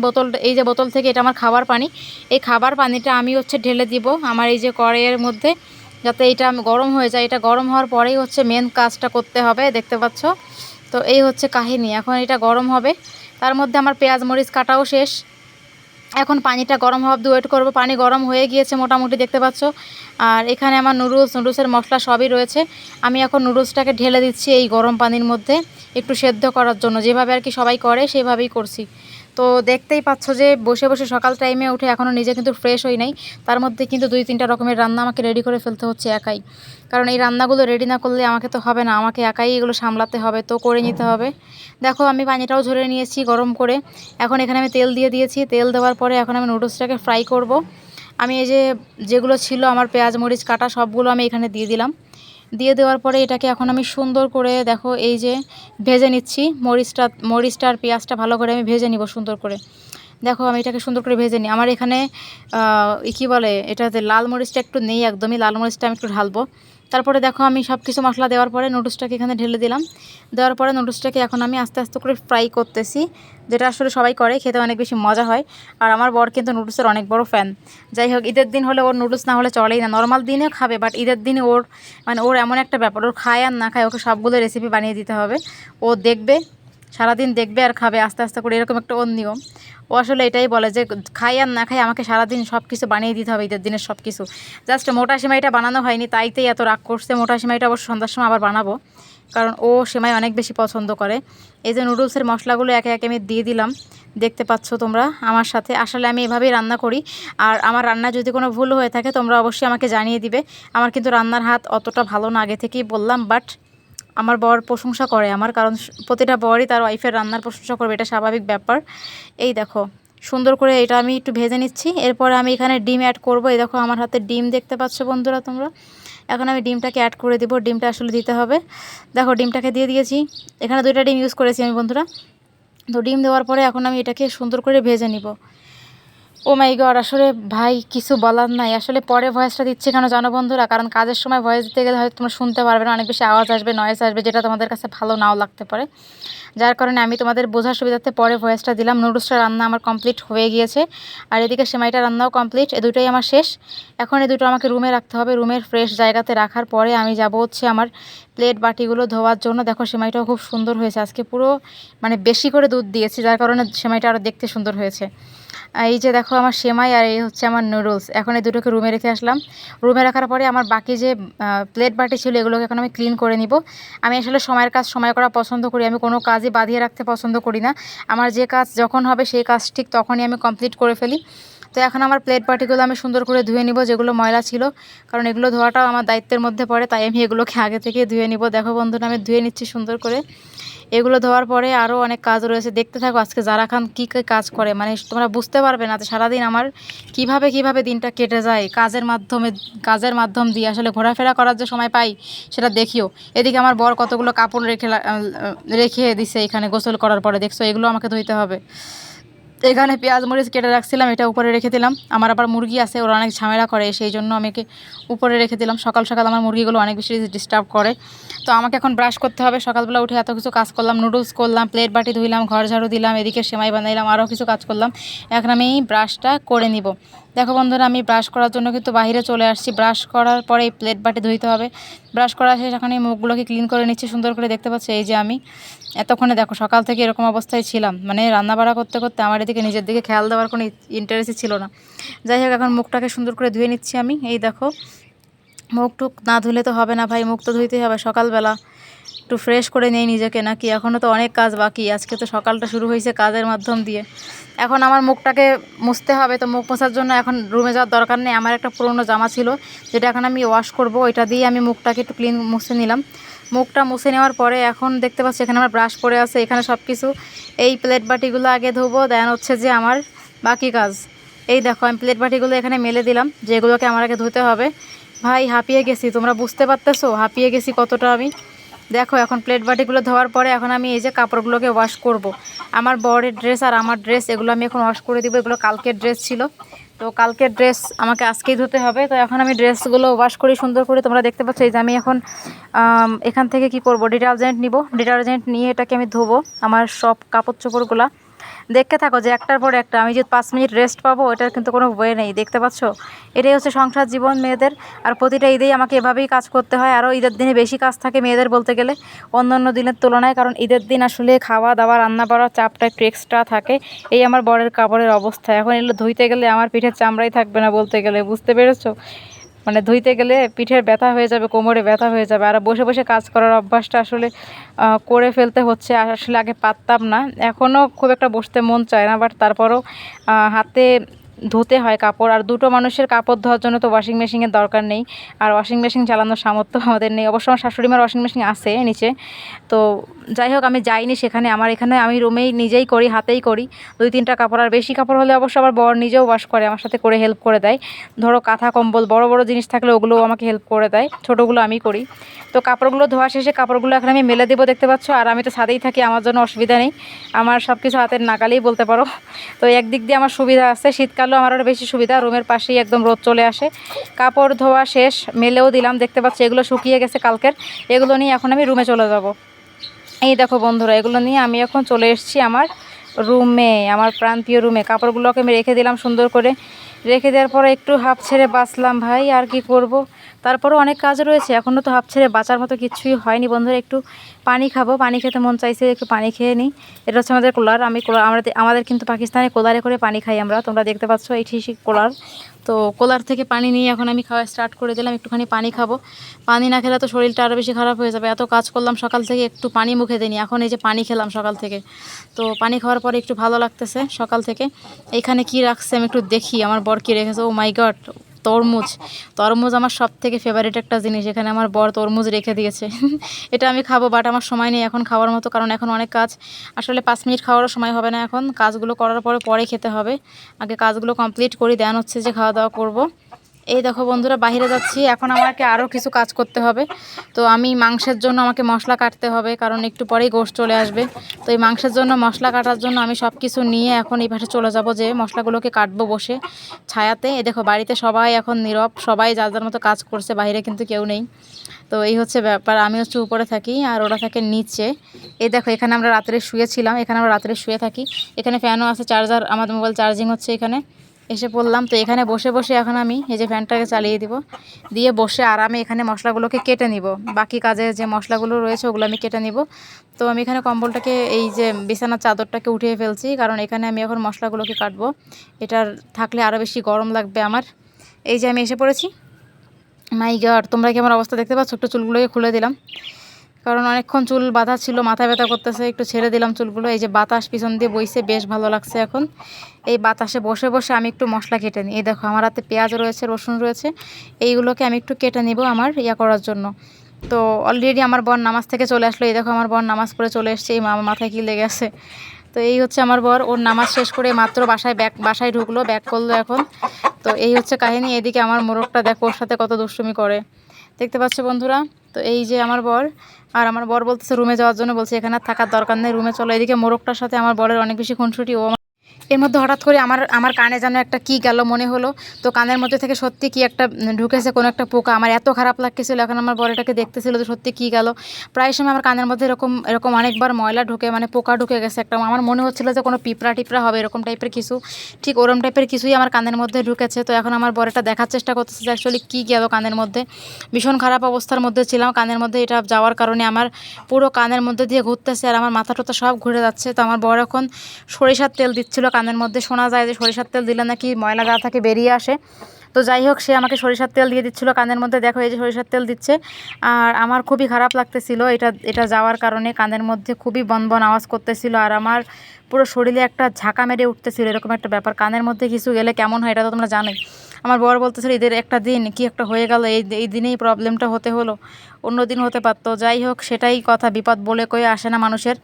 এই যে বোতল থেকে, এটা আমার খাবার পানি, এই খাবার পানিটা আমি হচ্ছে ঢেলে দিব আমার এই যে কড়াইয়ের মধ্যে, যাতে এটা গরম হয়ে যায়। এটা গরম হওয়ার পরেই হচ্ছে মেন কাজটা করতে হবে, দেখতে পাচ্ছ। তো এই হচ্ছে কাহিনী, এখন এটা গরম হবে, তার মধ্যে আমার পেঁয়াজ মরিচ কাটাও শেষ। এখন পানিটা গরম হওয়া অবধি ওয়েট করবো। পানি গরম হয়ে গিয়েছে মোটামুটি, দেখতে পাচ্ছ। আর এখানে আমার নুডলসের মশলা সবই রয়েছে। আমি এখন নুডলসটাকে ঢেলে দিচ্ছি এই গরম পানির মধ্যে, একটু সেদ্ধ করার জন্য, যেভাবে আর কি সবাই করে সেইভাবেই করছি। তো দেখতেই পাচ্ছ যে বসে বসে সকাল টাইমে উঠে এখনও নিজে কিন্তু ফ্রেশ হই নাই, তার মধ্যে কিন্তু 2-3টা রকমের রান্না আমাকে রেডি করে ফেলতে হচ্ছে একাই। কারণ এই রান্নাগুলো রেডি না করলে আমাকে তো হবে না, আমাকে একাই এগুলো সামলাতে হবে, তো করে নিতে হবে। দেখো আমি পানিটাও ঝরে নিয়েছি গরম করে। এখন এখানে আমি তেল দিয়ে দিয়েছি, তেল দেওয়ার পরে এখন আমি নুডলসটাকে ফ্রাই করব। আমি এই যে যেগুলো ছিল আমার পেঁয়াজ মরিচ কাটা, সবগুলো আমি এখানে দিয়ে দিলাম। দিয়ে দেওয়ার পরে এটাকে এখন আমি সুন্দর করে দেখো এই যে ভেজে নিচ্ছি। মরিচটা আর পেঁয়াজটা ভালো করে আমি ভেজে নিব সুন্দর করে। দেখো আমি এটাকে সুন্দর করে ভেজে নিই। আমার এখানে কী বলে এটাতে লাল মরিচটা একটু নেই একদমই, লাল মরিচটা আমি একটু ঢালবো। তারপরে দেখো আমি সব কিছু মশলা দেওয়ার পরে নুডলসটাকে এখানে ঢেলে দিলাম। দেওয়ার পরে নুডলসটাকে এখন আমি আস্তে আস্তে করে ফ্রাই করতেছি, যেটা আসলে সবাই করে, খেতে অনেক বেশি মজা হয়। আর আমার বর কিন্তু নুডলসের অনেক বড় ফ্যান। যাই হোক, ঈদের দিন হলে ওর নুডলস না হলে চলেই না। নর্মাল দিনেও খাবে, বাট ঈদের দিনে ওর এমন একটা ব্যাপার, ওর খায় আর না খায় ওকে সবগুলো রেসিপি বানিয়ে দিতে হবে। ও দেখবে, সারাদিন দেখবে আর খাবে আস্তে আস্তে করে, এরকম একটা ওর নিয়ম। ও আসলে এটাই বলে যে খাই আর না খাই আমাকে সারাদিন সব কিছু বানিয়ে দিতে হবে, ঈদের দিনের সব কিছু। জাস্ট মোটা সেমাইটা বানানো হয়নি, তাইতেই এত রাগ করছে। মোটা সেমাইটা অবশ্য সন্ধ্যার সময় আবার বানাবো, কারণ ও সেমাই অনেক বেশি পছন্দ করে। এই যে নুডলসের মশলাগুলো একে একে আমি দিয়ে দিলাম, দেখতে পাচ্ছ তোমরা আমার সাথে। আসলে আমি এভাবেই রান্না করি। আর আমার রান্না যদি কোনো ভুল হয়ে থাকে তোমরা অবশ্যই আমাকে জানিয়ে দিবে। আমার কিন্তু রান্নার হাত অতটা ভালো না, আগে থেকেই বললাম, বাট আমার বর প্রশংসা করে আমার, কারণ প্রতিটা বরই তার ওয়াইফের রান্নার প্রশংসা করবে, এটা স্বাভাবিক ব্যাপার। এই দেখো সুন্দর করে এটা আমি একটু ভেজে নিচ্ছি, এরপরে আমি এখানে ডিম অ্যাড করব। এই দেখো আমার হাতে ডিম দেখতে পাচ্ছ বন্ধুরা তোমরা। এখন আমি ডিমটাকে অ্যাড করে দেবো, ডিমটা আসলে দিতে হবে। দেখো ডিমটাকে দিয়ে দিয়েছি, এখানে 2টা ডিম ইউজ করেছি আমি বন্ধুরা। তো ডিম দেওয়ার পরে এখন আমি এটাকে সুন্দর করে ভেজে নিব। ও মাই গড, আসলে ভাই কিছু বলার নাই। আসলে পরে ভয়েসটা দিচ্ছি কেন জানো বন্ধুরা, কারণ কাজের সময় ভয়েস দিতে গেলে হয়তো তোমরা শুনতে পারবে না, অনেক বেশি আওয়াজ আসবে, নয়েজ আসবে, যেটা তোমাদের কাছে ভালো নাও লাগতে পারে। যার কারণে আমি তোমাদের বোঝার সুবিধার্থে পরে ভয়েসটা দিলাম। নুডলসটা রান্না আমার কমপ্লিট হয়ে গিয়েছে, আর এদিকে সেমাইটা রান্নাও কমপ্লিট। এই দুটোই আমার শেষ। এখন এই দুটো আমাকে রুমে রাখতে হবে। রুমের ফ্রেশ জায়গাতে রাখার পরে আমি যাব হচ্ছে আমার প্লেট বাটিগুলো ধোয়ার জন্য। দেখো সেমাইটাও খুব সুন্দর হয়েছে, আজকে পুরো মানে বেশি করে দুধ দিয়েছি, যার কারণে সেমাইটা আরও দেখতে সুন্দর হয়েছে। এই যে দেখো আমার সেমাই আর এই হচ্ছে আমার নুডলস। এখন এই দুটোকে রুমে রেখে আসলাম। রুমে রাখার পরে আমার বাকি যে প্লেট বাটি ছিল এগুলোকে এখন আমি ক্লিন করে নিব। আমি আসলে সময়ের কাজ সময় করা পছন্দ করি, আমি কোনো কাজই বাঁধিয়ে রাখতে পছন্দ করি না। আমার যে কাজ যখন হবে সেই কাজ ঠিক তখনই আমি কমপ্লিট করে ফেলি। তো এখন আমার প্লেট বাটিগুলো আমি সুন্দর করে ধুয়ে নিব, যেগুলো ময়লা ছিল, কারণ এগুলো ধোয়াটাও আমার দায়িত্বের মধ্যে পড়ে, তাই আমি এগুলোকে আগে থেকে ধুয়ে নিব। দেখো বন্ধুরা আমি ধুয়ে নিচ্ছি সুন্দর করে। এগুলো ধোয়ার পরে আরও অনেক কাজ রয়েছে, দেখতে থাকো আজকে যারা খান কী কী কাজ করে, মানে তোমরা বুঝতে পারবে না যে সারাদিন আমার কিভাবে দিনটা কেটে যায় কাজের মাধ্যম দিয়ে। আসলে ঘোরাফেরা করার যে সময় পাই সেটা দেখিও। এদিকে আমার বর কতগুলো কাপড় রেখে দিছে এখানে গোসল করার পরে, দেখছো এগুলো আমাকে ধুইতে হবে। এখানে পেঁয়াজ মরিচ কেটে রাখছিলাম, এটা উপরে রেখে দিলাম। আমার আবার মুরগি আছে, ওরা অনেক ঝামেলা করে, সেই জন্য আমাকে উপরে রেখে দিলাম। সকাল সকাল আমার মুরগিগুলো অনেক বেশি ডিস্টার্ব করে। তো আমাকে এখন ব্রাশ করতে হবে। সকালবেলা উঠে এত কিছু কাজ করলাম, নুডলস করলাম, প্লেট বাটি ধুইলাম, ঘর ঝাড়ু দিলাম, এদিকে সেমাই বানাইলাম, আরও কিছু কাজ করলাম। এখন আমি ব্রাশটা করে নিব। দেখো বন্ধুরা আমি ব্রাশ করার জন্য কিন্তু বাইরে চলে আসছি। ব্রাশ করার পরে এই প্লেট বাটি ধুইতে হবে। ব্রাশ করা শেষ, এখন এই মুখগুলোকে ক্লিন করে নিচ্ছি সুন্দর করে। দেখতে পাচ্ছি এই যে আমি এতক্ষণে দেখো সকাল থেকে এরকম অবস্থায় ছিলাম, মানে রান্নাবাড়া করতে করতে আমার এদিকে নিজের দিকে খেয়াল দেওয়ার কোনো ইন্টারেস্টই ছিল না। যাই হোক এখন মুখটাকে সুন্দর করে ধুয়ে নিচ্ছি আমি। এই দেখো মুখ টুক না ধুলে তো হবে না ভাই, মুখ তো ধুইতেই হবে। সকালবেলা একটু ফ্রেশ করে নেই নিজেকে, নাকি এখনও তো অনেক কাজ বাকি। আজকে তো সকালটা শুরু হয়েছে কাজের মাধ্যম দিয়ে। এখন আমার মুখটাকে মুছতে হবে, তো মুখ মোছার জন্য এখন রুমে যাওয়ার দরকার নেই। আমার একটা পুরনো জামা ছিল যেটা এখন আমি ওয়াশ করব, ওইটা দিয়ে আমি মুখটাকে একটু ক্লিন মুছে নিলাম। মুখটা মুছে নেওয়ার পরে এখন দেখতে পাচ্ছি এখানে আমার ব্রাশ পড়ে আছে, এখানে সব কিছু এই প্লেট বাটিগুলো আগে ধোবো, দেন হচ্ছে যে আমার বাকি কাজ। এই দেখো আমি প্লেট বাটিগুলো এখানে মেলে দিলাম, যেগুলোকে আমার আগে ধুতে হবে। ভাই হাঁপিয়ে গেছি, তোমরা বুঝতে পারতেছো হাঁপিয়ে গেছি কতটা আমি। দেখো এখন প্লেট বাটিগুলো ধোয়ার পরে এখন আমি এই যে কাপড়গুলোকে ওয়াশ করব। আমার বরের ড্রেস আর আমার ড্রেস এগুলো আমি এখন ওয়াশ করে দিব। এগুলো কালকের ড্রেস ছিল, তো কালকের ড্রেস আমাকে আজকেই ধুতে হবে। তো এখন আমি ড্রেসগুলো ওয়াশ করি সুন্দর করে। তোমরা দেখতে পাচ্ছ এই যে আমি এখন এখান থেকে কি করব, ডিটারজেন্ট নিব। ডিটারজেন্ট নিয়ে এটাকে আমি ধোবো আমার সব কাপড় চোপড়গুলো। দেখতে থাকো যে একটার পর একটা আমি যে 5 মিনিট রেস্ট পাবো এটার কিন্তু কোনো ওয়ে নেই। দেখতে পাচ্ছ এটাই হচ্ছে সংসার জীবন মেয়েদের। আর প্রতিটা ঈদেই আমাকে এভাবেই কাজ করতে হয়। আরও ঈদের দিনে বেশি কাজ থাকে মেয়েদের বলতে গেলে অন্য অন্য দিনের তুলনায়, কারণ ঈদের দিন আসলে খাওয়া দাওয়া রান্না বাড়ার চাপটা একটু এক্সট্রা থাকে। এই আমার বরের কাপড়ের অবস্থা, এখন এগুলো ধুইতে গেলে আমার পিঠের চামড়াই থাকবে না বলতে গেলে, বুঝতে পেরেছো? মানে ধুইতে গেলে পিঠের ব্যথা হয়ে যাবে, কোমরে ব্যথা হয়ে যাবে। আর বসে বসে কাজ করার অভ্যাসটা আসলে করে ফেলতে হচ্ছে। আসলে আগে পারতাম না, এখনও খুব একটা বসতে মন চায় না, বাট তারপরও হাতে ধুতে হয় কাপড়। আর দুটো মানুষের কাপড় ধোয়ার জন্য তো ওয়াশিং মেশিনের দরকার নেই, আর ওয়াশিং মেশিন চালানোর সামর্থ্য আমাদের নেই। অবশ্য আমার শাশুড়িমার ওয়াশিং মেশিন আছে নিচে। তো যাই হোক আমি যাইনি সেখানে, আমার এখানে আমি রুমেই নিজেই করি, হাতেই করি। 2-3টা কাপড়, আর বেশি কাপড় হলে অবশ্য আমার বর নিজেও ওয়াশ করে, আমার সাথে করে হেল্প করে দেয়। ধরো কাঁথা কম্বল বড় বড় জিনিস থাকলে ওগুলোও আমাকে হেল্প করে দেয়, ছোটোগুলো আমি করি। তো কাপড়গুলো ধোয়া শেষে কাপড়গুলো এখন আমি মেলে দেবো, দেখতে পাচ্ছ। আর আমি তো ছাদেই থাকি, আমার জন্য অসুবিধা নেই, আমার সব কিছু হাতের নাগালেই বলতে পারো। তো একদিক দিয়ে আমার সুবিধা আছে, শীতকালেও আমার আরও বেশি সুবিধা, রুমের পাশেই একদম রোদ চলে আসে। কাপড় ধোয়া শেষ, মেলেও দিলাম, দেখতে পাচ্ছি এগুলো শুকিয়ে গেছে কালকের। এগুলো নিয়ে এখন আমি রুমে চলে যাব। এই দেখো বন্ধুরা এগুলো নিয়ে আমি এখন চলে এসেছি আমার রুমে, আমার প্রান্তীয় রুমে। কাপড়গুলোকে আমি রেখে দিলাম সুন্দর করে। রেখে দেওয়ার পরে একটু হাঁপ ছেড়ে বাঁচলাম ভাই, আর কি করব। তারপরেও অনেক কাজ রয়েছে, এখনও তো হাঁপ ছেড়ে বাঁচার মতো কিছুই হয়নি বন্ধুরা। একটু পানি খাবো, পানি খেতে মন চাইছে, একটু পানি খেয়ে নিই। এটা হচ্ছে আমাদের কুলার, আমাদের কিন্তু পাকিস্তানে কোলারে করে পানি খাই আমরা, তোমরা দেখতে পাচ্ছ এই ঠিক কোলার। তো কোলার থেকে পানি নিয়ে এখন আমি খাওয়া স্টার্ট করে দিলাম। একটুখানি পানি খাবো, পানি না খেলে তো শরীরটা আরও বেশি খারাপ হয়ে যাবে। এত কাজ করলাম সকাল থেকে, একটু পানি মুখে দিইনি, এখন এই যে পানি খেলাম সকাল থেকে। তো পানি খাওয়ার পরে একটু ভালো লাগতেছে সকাল থেকে। এইখানে কি রাখছে আমি একটু দেখি, আমার বর কি রেখেছে। ও মাই গড, তরমুজ। তরমুজ আমার সব থেকে ফেভারিট একটা জিনিস। এখানে আমার বর তরমুজ রেখে দিয়েছে। এটা আমি খাবো, বাট আমার সময় নেই এখন খাওয়ার মতো, কারণ এখন অনেক কাজ। আসলে 5 মিনিট খাওয়ারও সময় হবে না এখন, কাজগুলো করার পরে খেতে হবে। আগে কাজগুলো কমপ্লিট করি, দেন হচ্ছে যে খাওয়া দাওয়া করব। এই দেখো বন্ধুরা, বাইরে যাচ্ছি এখন, আমাকে আরও কিছু কাজ করতে হবে। তো আমি মাংসের জন্য আমাকে মশলা কাটতে হবে, কারণ একটু পরেই গোশত চলে আসবে। তো এই মাংসের জন্য মশলা কাটার জন্য আমি সব কিছু নিয়ে এখন এই পাশে চলে যাব, যে মশলাগুলোকে কাটবো বসে ছায়াতে। এই দেখো বাড়িতে সবাই এখন নীরব, সবাই যার যার মতো কাজ করছে, বাইরে কিন্তু কেউ নেই। তো এই হচ্ছে ব্যাপার, আমি হচ্ছে উপরে থাকি আর ওরা থাকে নিচে। এই দেখো এখানে আমরা রাত্রে শুয়েছিলাম, এখানে আমরা রাত্রে শুয়ে থাকি। এখানে ফ্যানও আছে, চার্জার, আমাদের মোবাইল চার্জিং হচ্ছে এখানে। এসে পড়লাম, তো এখানে বসে বসে এখন আমি এই যে ফ্যানটাকে চালিয়ে দিব, দিয়ে বসে আরামে এখানে মশলাগুলোকে কেটে নিব। বাকি কাজে যে মশলাগুলো রয়েছে ওগুলো আমি কেটে নিব। তো আমি এখানে কম্বলটাকে, এই যে বিছানার চাদরটাকে উঠিয়ে ফেলছি, কারণ এখানে আমি এখন মশলাগুলোকে কাটবো। এটার থাকলে আরও বেশি গরম লাগবে আমার। এই যে আমি এসে পড়েছি। মাই গড, তোমরা কি আমার অবস্থা দেখতে পাচ্ছ? একটু চুলগুলোকে খুলে দিলাম, কারণ অনেকক্ষণ চুল বাঁধা ছিল, মাথা ব্যথা করতেছে, একটু ছেড়ে দিলাম চুলগুলো। এই যে বাতাস পিছন দিয়ে বইছে, বেশ ভালো লাগছে এখন। এই বাতাসে বসে বসে আমি একটু মশলা কেটে নিই। এই দেখো আমার হাতে পেঁয়াজ রয়েছে, রসুন রয়েছে, এইগুলোকে আমি একটু কেটে নিব আমার করার জন্য। তো অলরেডি আমার বর নামাজ থেকে চলে আসলো। এই দেখো আমার বর নামাজ পড়ে চলে এসছে, এই আমার মাথায় কি লেগে আছে। তো এই হচ্ছে আমার বর, ওর নামাজ শেষ করে মাত্র বাসায় ঢুকলো, ব্যাক করলো এখন। তো এই হচ্ছে কাহিনী। এদিকে আমার মোরগটা দেখো ওর সাথে কত দুষ্টুমি করে, দেখতে পাচ্ছ বন্ধুরা। তো এই যে আমার বর, আর আমার বর বলতেছে রুমে যাওয়ার জন্য, বলছে এখানে আর থাকার দরকার নেই, রুমে চলো। এদিকে মোরগটার সাথে আমার বরের অনেক বেশি খুনসুটি। এর মধ্যে হঠাৎ করে আমার কানে যেন একটা কি গেল মনে হলো। তো কানের মধ্যে থেকে সত্যি কি একটা ঢুকেছে, কোনো একটা পোকা। আমার এত খারাপ লাগতেছিল, এখন আমার বর এটাকে দেখতেছিল যে সত্যি কি গেল। প্রায় সময় আমার কানের মধ্যে এরকম এরকম অনেকবার ময়লা ঢুকে, মানে পোকা ঢুকে গেছে একটা। আমার মনে হচ্ছিল যে কোনো পিঁপড়া টিপড়া হবে, এরকম টাইপের কিছু, ঠিক ওরম টাইপের কিছুই আমার কানের মধ্যে ঢুকেছে। তো এখন আমার বর এটা দেখার চেষ্টা করতেছে যে অ্যাকচুয়ালি কী গেল কানের মধ্যে। ভীষণ খারাপ অবস্থার মধ্যে ছিলাম, কানের মধ্যে এটা যাওয়ার কারণে আমার পুরো কানের মধ্যে দিয়ে ঘুরতেছে, আর আমার মাথা টাথা সব ঘুরে যাচ্ছে। তো আমার বর এখন সরিষার তেল দিচ্ছিল কানের মধ্যে, শোনা যায় যে সরিষার তেল দিলে নাকি ময়লা গা থেকে বেরিয়ে আসে। তো যাই হোক, সে আমাকে সরিষার তেল দিয়ে দিচ্ছিলো কানের মধ্যে, দেখো এই যে সরিষার তেল দিচ্ছে। আর আমার খুবই খারাপ লাগতেছিল এটা যাওয়ার কারণে, কানের মধ্যে খুবই বনবন আওয়াজ করতেছিল, আর আমার পুরো শরীরে একটা ঝাঁকা মেরে উঠতেছিল, এরকম একটা ব্যাপার। কানের মধ্যে কিছু গেলে কেমন হয় এটা তো তোমরা জানোই। আমার বর বলতেছিল ঈদের একটা দিন কি একটা হয়ে গেল, এই দিনেই প্রবলেমটা হতে হলো, অন্য দিন হতে পারতো। যাই হোক, সেটাই কথা, বিপদ বলে কয়ে আসে না মানুষের।